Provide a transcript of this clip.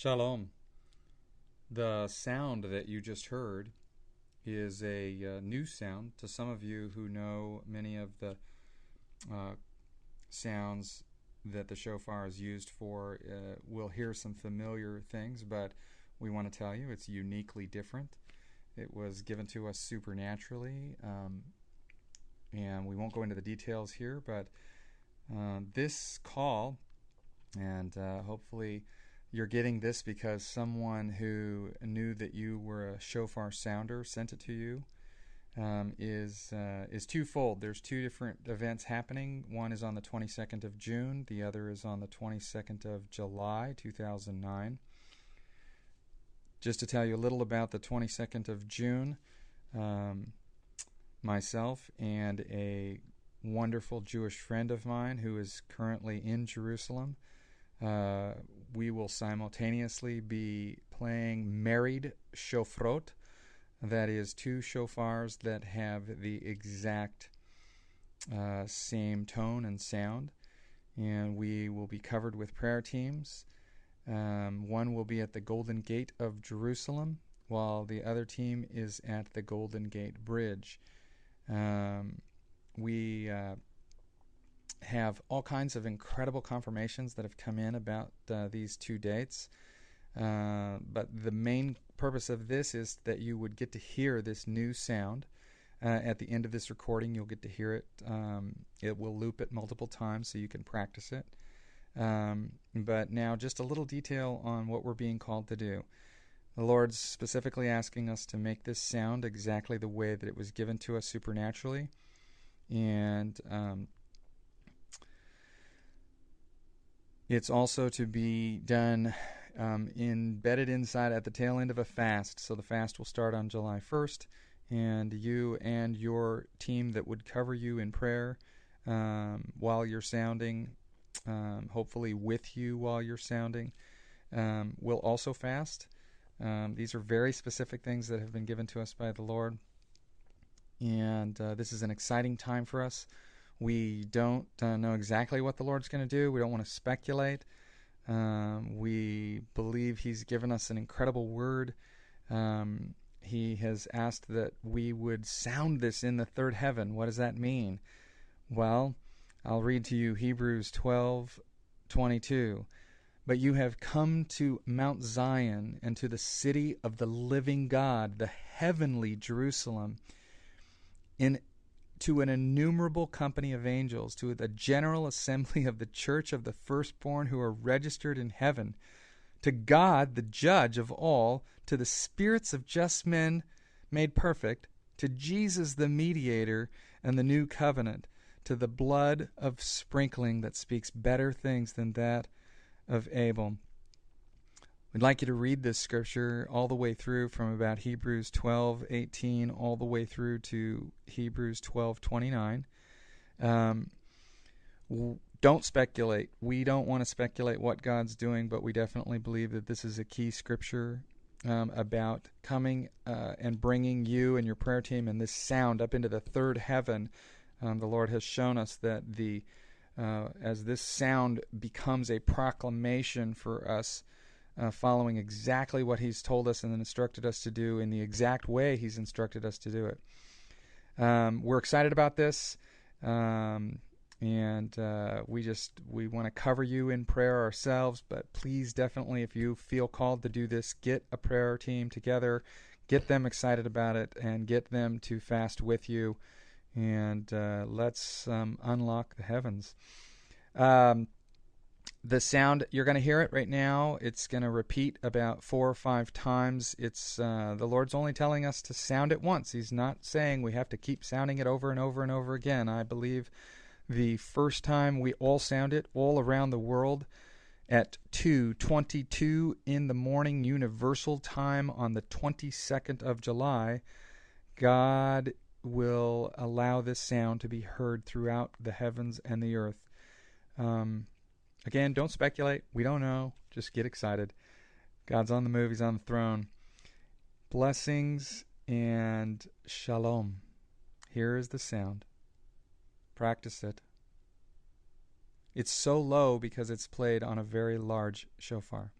Shalom. The sound that you just heard is a new sound to some of you who know many of the sounds that the shofar is used for. Will hear some familiar things, but we want to tell you it's uniquely different. It was given to us supernaturally, and we won't go into the details here, but this call, and hopefully you're getting this because someone who knew that you were a shofar sounder sent it to you, is twofold. There's two different events happening. One is on the 22nd of June. The other is on the 22nd of July, 2009. Just to tell you a little about the 22nd of June, myself and a wonderful Jewish friend of mine who is currently in Jerusalem, we will simultaneously be playing married Shofarot. That is two shofars that have the exact same tone and sound. And we will be covered with prayer teams. One will be at the Golden Gate of Jerusalem, while the other team is at the Golden Gate Bridge. We have all kinds of incredible confirmations that have come in about these two dates. But the main purpose of this is that you would get to hear this new sound. At the end of this recording, you'll get to hear it. It will loop it multiple times so you can practice it. But now just a little detail on what we're being called to do. The Lord's specifically asking us to make this sound exactly the way that it was given to us supernaturally. And it's also to be done embedded inside at the tail end of a fast. So the fast will start on July 1st, and you and your team that would cover you in prayer while you're sounding, hopefully with you while you're sounding, will also fast. These are very specific things that have been given to us by the Lord, and this is an exciting time for us. We don't know exactly what the Lord's going to do. We don't want to speculate. We believe He's given us an incredible word. He has asked that we would sound this in the third heaven. What does that mean? Well, I'll read to you Hebrews 12:22. But you have come to Mount Zion and to the city of the living God, the heavenly Jerusalem, to an innumerable company of angels, to the general assembly of the church of the firstborn who are registered in heaven, to God, the judge of all, to the spirits of just men made perfect, to Jesus, the mediator, and the new covenant, to the blood of sprinkling that speaks better things than that of Abel. We'd like you to read this scripture all the way through from about Hebrews 12:18 all the way through to Hebrews 12:29. Don't speculate. We don't want to speculate what God's doing, but we definitely believe that this is a key scripture about coming and bringing you and your prayer team and this sound up into the third heaven. The Lord has shown us that as this sound becomes a proclamation for us, following exactly what He's told us and instructed us to do in the exact way He's instructed us to do it. We're excited about this, and we want to cover you in prayer ourselves, but please definitely, if you feel called to do this, get a prayer team together, get them excited about it, and get them to fast with you, and let's unlock the heavens. The sound, you're going to hear it right now. It's going to repeat about 4 or 5 times. It's the Lord's only telling us to sound it once. He's not saying we have to keep sounding it over and over and over again. I believe the first time we all sound it all around the world at 2:22 in the morning universal time on the 22nd of July, God will allow this sound to be heard throughout the heavens and the earth. Again, don't speculate. We don't know. Just get excited. God's on the move. He's on the throne. Blessings and shalom. Here is the sound. Practice it. It's so low because it's played on a very large shofar.